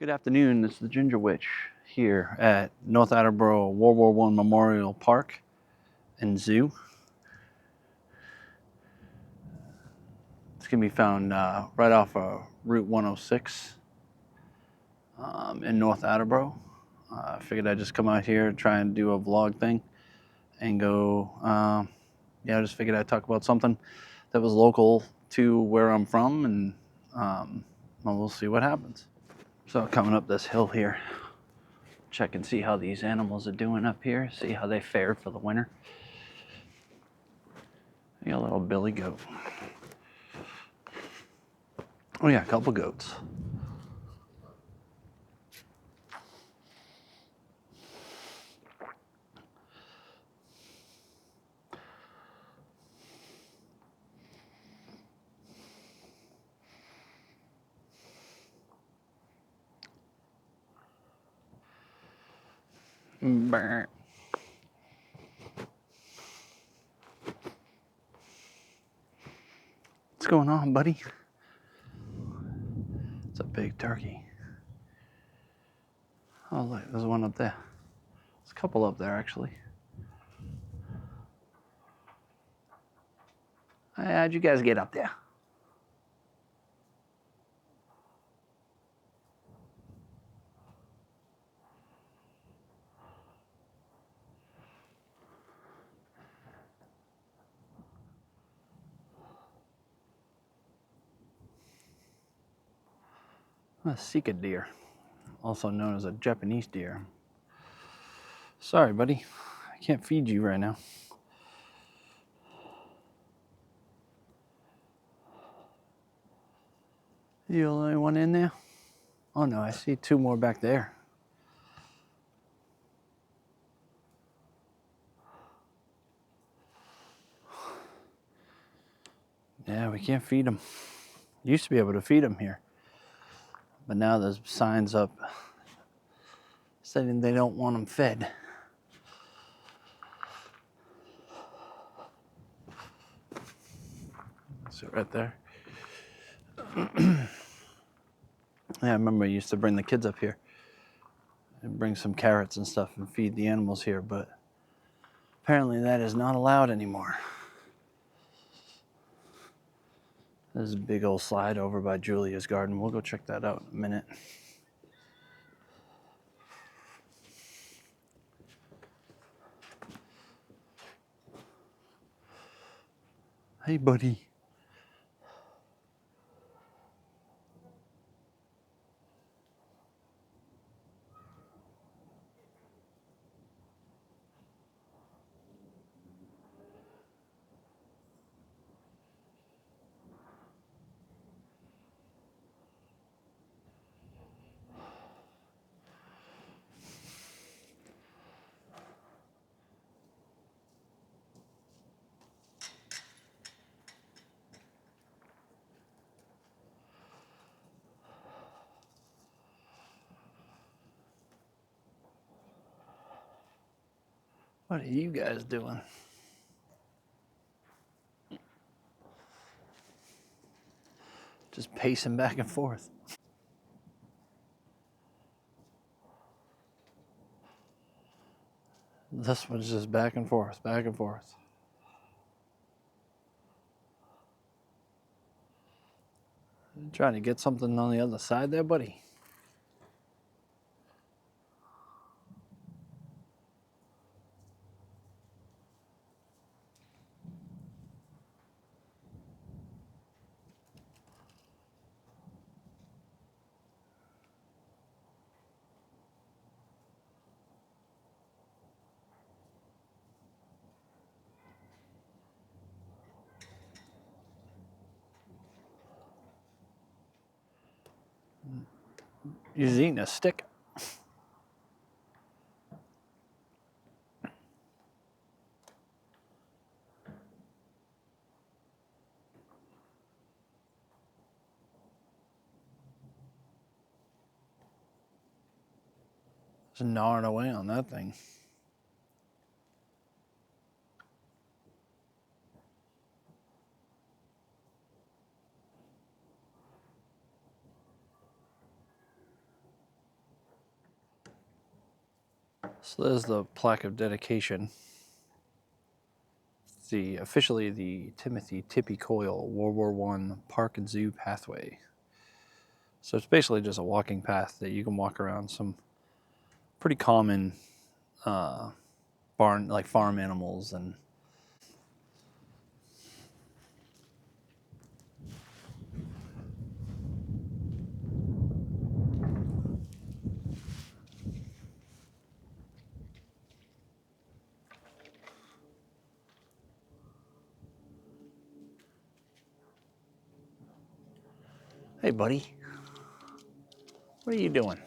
Good afternoon, this is the Ginger Witch here at North Attleboro World War I Memorial Park and Zoo. It's going to be found right off of Route 106 in North Attleboro. I figured I'd just come out here and try and do a vlog thing and go, I just figured I'd talk about something that was local to where I'm from, and we'll see what happens. So coming up this hill here, check and see how these animals are doing up here, see how they fared for the winter. You got a little billy goat. Oh yeah, a couple goats. Brr. What's going on, buddy? It's a big turkey. Oh look, there's one up there. There's a couple up there actually. Hey, how'd you guys get up there? A Sika deer, also known as a Japanese deer. Sorry, buddy. I can't feed you right now. You the only one in there? Oh no, I see two more back there. Yeah, we can't feed them. Used to be able to feed them here, but now there's signs up saying they don't want them fed. So right there. Yeah, I remember I used to bring the kids up here and bring some carrots and stuff and feed the animals here, but apparently that is not allowed anymore. There's a big old slide over by Julia's garden. We'll go check that out in a minute. Hey, buddy. What are you guys doing? Just pacing back and forth. This one's just back and forth, back and forth. You trying to get something on the other side there, buddy? He's eating a stick. Just gnawing away on that thing. So there's the plaque of dedication. It's officially the Timothy Tippy Coyle World War I Park and Zoo Pathway. So it's basically just a walking path that you can walk around some pretty common farm animals and Hey, buddy. What are you doing?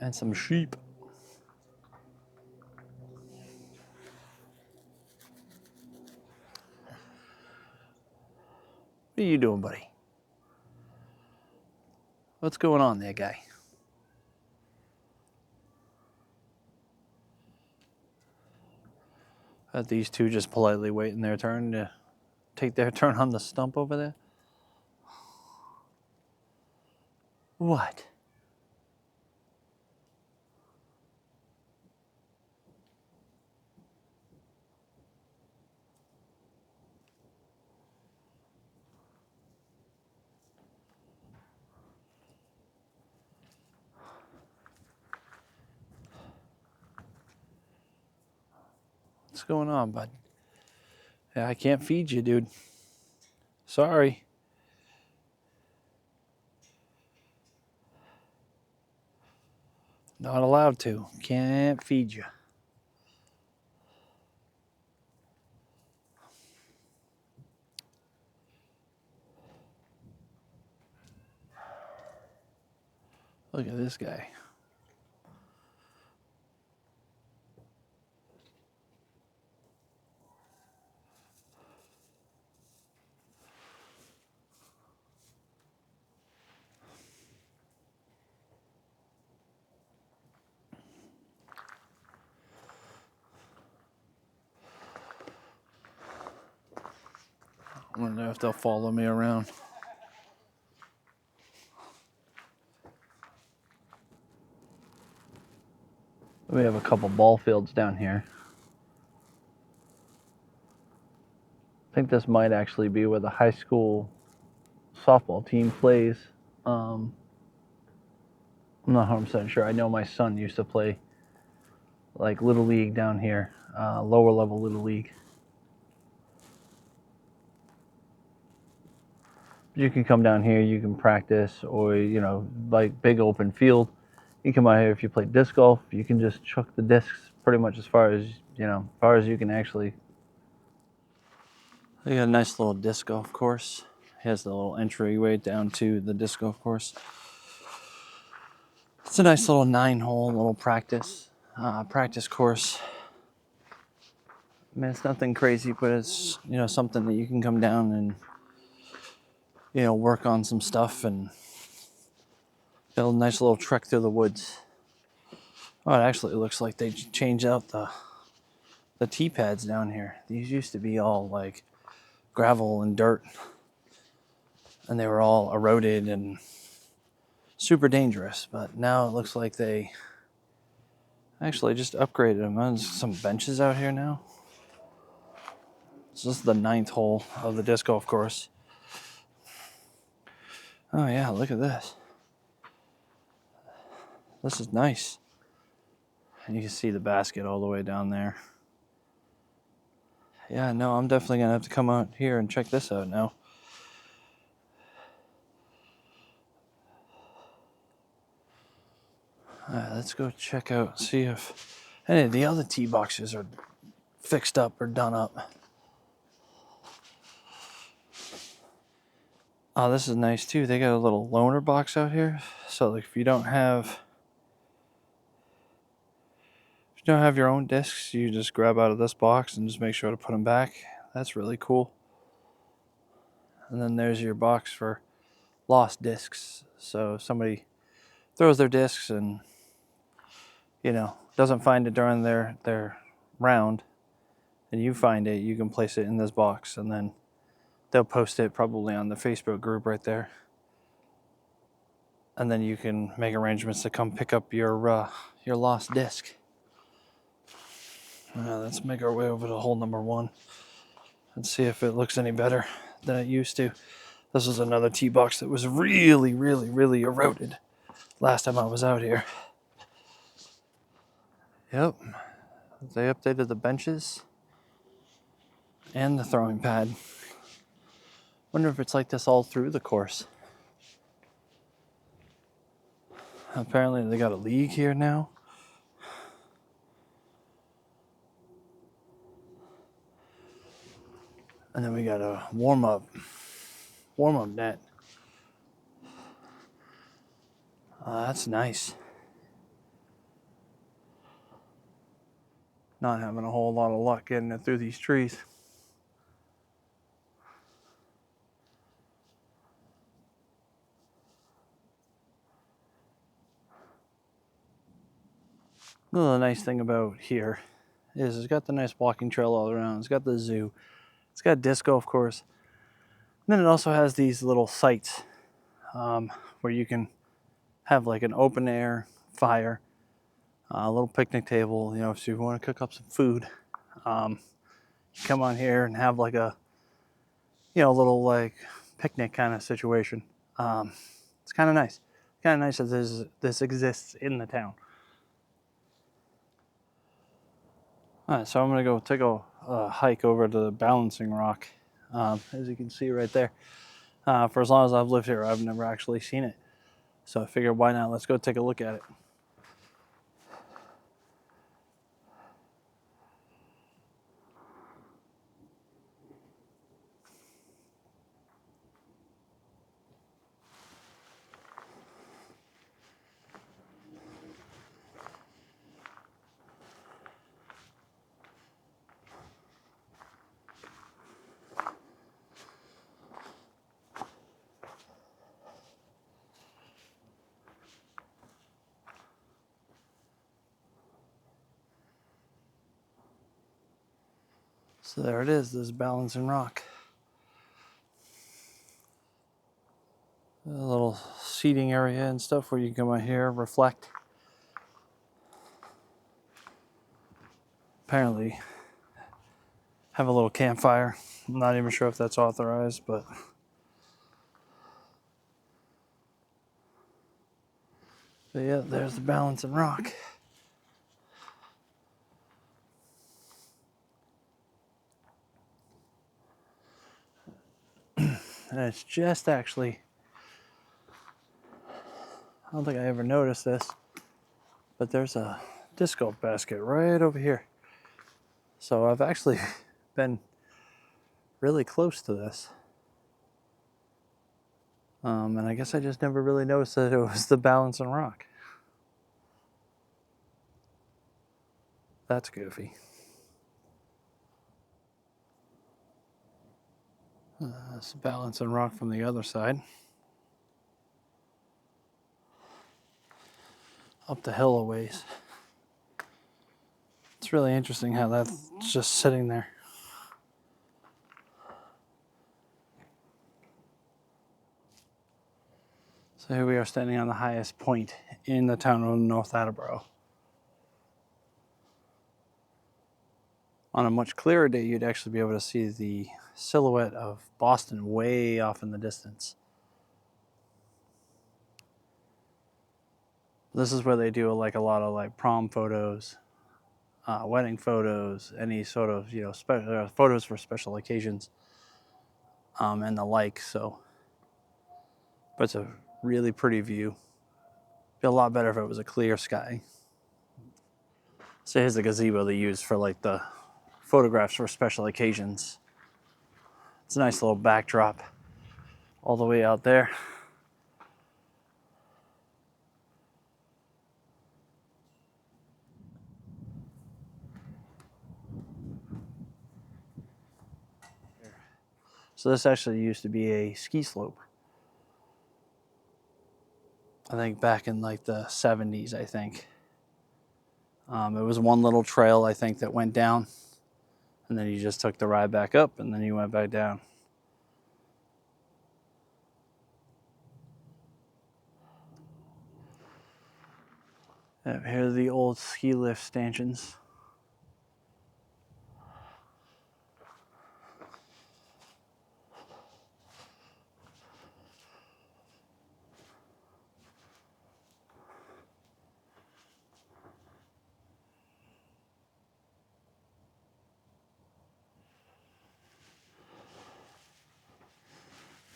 And some sheep. What are you doing, buddy? What's going on there, guy? These two just politely waiting their turn to take their turn on the stump over there. What? What's going on, bud? Yeah, I can't feed you, dude. Sorry. Not allowed to. Can't feed you. Look at this guy. I wonder if they'll follow me around. We have a couple ball fields down here. I think this might actually be where the high school softball team plays. I'm not 100% sure. I know my son used to play like Little League down here, lower level Little League. You can come down here, you can practice, or, like big open field. You come out here if you play disc golf, you can just chuck the discs pretty much as far as you can actually. They got a nice little disc golf course. It has the little entryway down to the disc golf course. It's a nice little 9-hole little practice course. I mean, it's nothing crazy, but it's something that you can come down and work on some stuff and got a nice little trek through the woods. Oh, it actually looks like they changed out the tee pads down here. These used to be all like gravel and dirt, and they were all eroded and super dangerous. But now it looks like they actually just upgraded them. There's some benches out here now. This is the 9th hole of the disc golf course. Oh yeah, look at this. This is nice. And you can see the basket all the way down there. Yeah, no, I'm definitely going to have to come out here and check this out now. All right, let's go check out, see if any of the other tee boxes are fixed up or done up. Oh, this is nice too. They got a little loaner box out here. So like if you don't have your own discs, you just grab out of this box and just make sure to put them back. That's really cool. And then there's your box for lost discs. So if somebody throws their discs and doesn't find it during their round, and you find it, you can place it in this box, and then they'll post it probably on the Facebook group right there. And then you can make arrangements to come pick up your lost disc. Let's make our way over to hole number 1 and see if it looks any better than it used to. This is another tee box that was really, really, really eroded last time I was out here. Yep, they updated the benches and the throwing pad. Wonder if it's like this all through the course. Apparently they got a league here now. And then we got a warm-up net. That's nice. Not having a whole lot of luck getting it through these trees. Another nice thing about here is it's got the nice walking trail all around. It's got the zoo. It's got disco, of course. And then it also has these little sites where you can have like an open air fire, a little picnic table. You know, if you want to cook up some food, you come on here and have like a, little like picnic kind of situation. It's kind of nice. Kind of nice that this exists in the town. All right, so I'm gonna go take a hike over to the balancing rock. As you can see right there. For as long as I've lived here, I've never actually seen it. So I figured, why not? Let's go take a look at it. So there it is, this balancing rock. A little seating area and stuff where you can come out here, reflect. Apparently have a little campfire. I'm not even sure if that's authorized, but yeah, there's the balancing rock. And it's just actually, I don't think I ever noticed this, but there's a disc golf basket right over here. So I've actually been really close to this. And I guess I just never really noticed that it was the balancing rock. That's goofy. That's the balancing rock from the other side. Up the hill a ways. It's really interesting how that's just sitting there. So here we are standing on the highest point in the town of North Attleboro. On a much clearer day, you'd actually be able to see the silhouette of Boston way off in the distance. This is where they do like a lot of like prom photos, wedding photos, any sort of photos for special occasions, and the like. So, but it's a really pretty view. Be a lot better if it was a clear sky. So here's the gazebo they use for like the photographs for special occasions. It's a nice little backdrop all the way out there. So this actually used to be a ski slope. I think back in like the 70s, I think. It was one little trail, I think, that went down. And then you just took the ride back up, and then you went back down. Here are the old ski lift stanchions.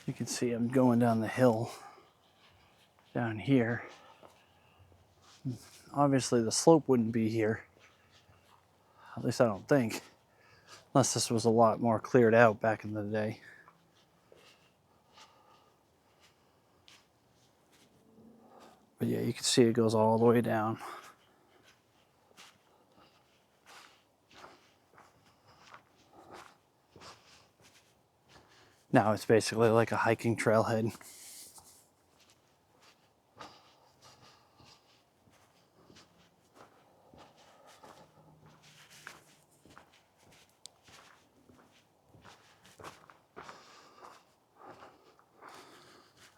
You can see I'm going down the hill down here. Obviously the slope wouldn't be here. At least I don't think. Unless this was a lot more cleared out back in the day. But yeah, you can see it goes all the way down. Now it's basically like a hiking trailhead.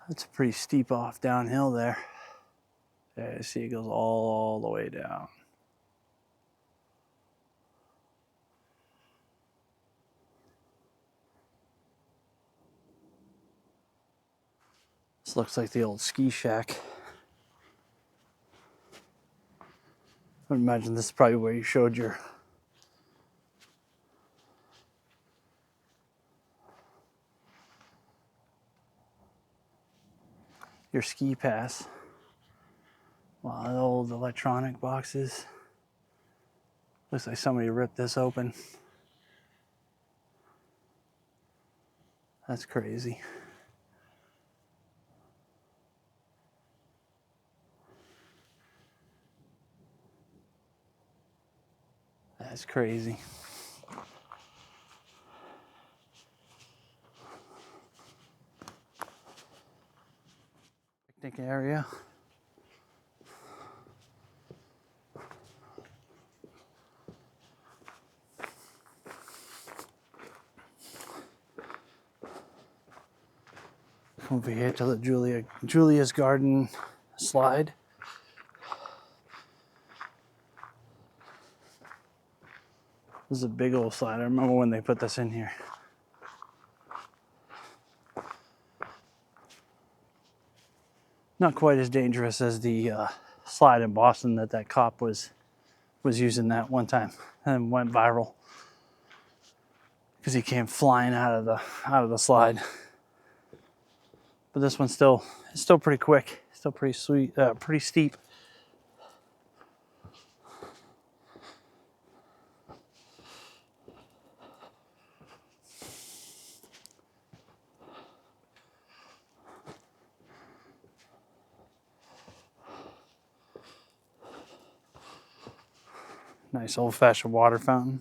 That's a pretty steep off downhill there. Yeah, you see it goes all the way down. This looks like the old ski shack. I would imagine this is probably where you showed your ski pass. Wow, the old electronic boxes. Looks like somebody ripped this open. That's crazy. That's crazy. Picnic area. Over here to the Julia's Garden slide. This is a big old slide. I remember when they put this in here. Not quite as dangerous as the slide in Boston that cop was using that one time and went viral because he came flying out of the slide. But this one's still pretty quick, still pretty sweet, pretty steep. Nice old-fashioned water fountain.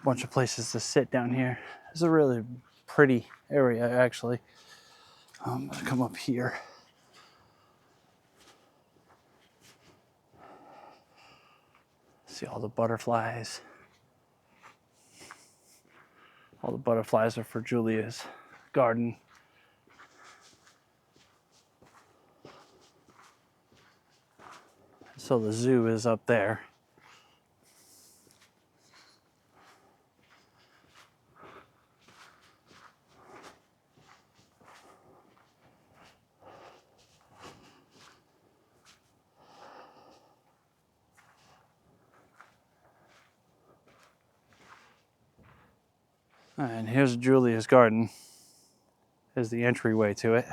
Bunch of places to sit down here. It's a really pretty area, actually. I'm gonna come up here. See all the butterflies. All the butterflies are for Julia's garden. So the zoo is up there. And here's Julia's garden. Is the entryway to it.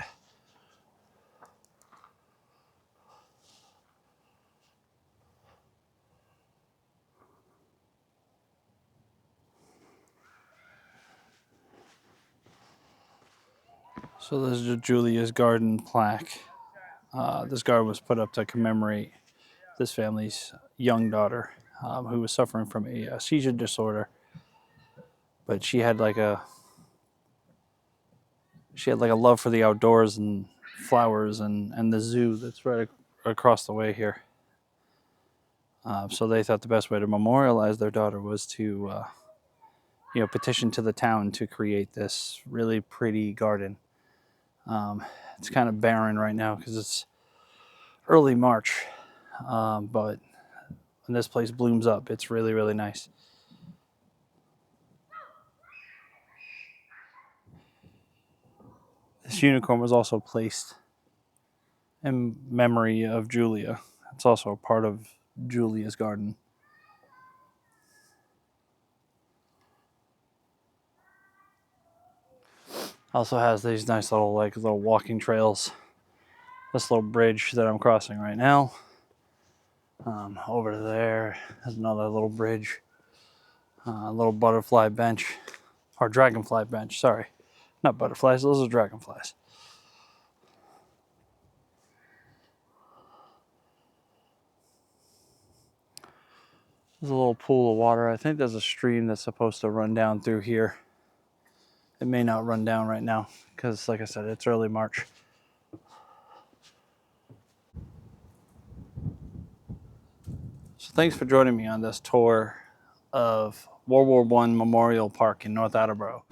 So this is Julia's garden plaque. This garden was put up to commemorate this family's young daughter who was suffering from a seizure disorder. But she had like a love for the outdoors and flowers and the zoo that's right across the way here. So they thought the best way to memorialize their daughter was to, petition to the town to create this really pretty garden. It's kind of barren right now because it's early March, but when this place blooms up, it's really, really nice. This unicorn was also placed in memory of Julia. It's also a part of Julia's garden. Also has these nice little walking trails. This little bridge that I'm crossing right now. Over there is another little bridge. A little butterfly bench, or dragonfly bench, sorry. Not butterflies, those are dragonflies. There's a little pool of water. I think there's a stream that's supposed to run down through here. It may not run down right now because, like I said, it's early March. So thanks for joining me on this tour of World War I Memorial Park in North Attleboro.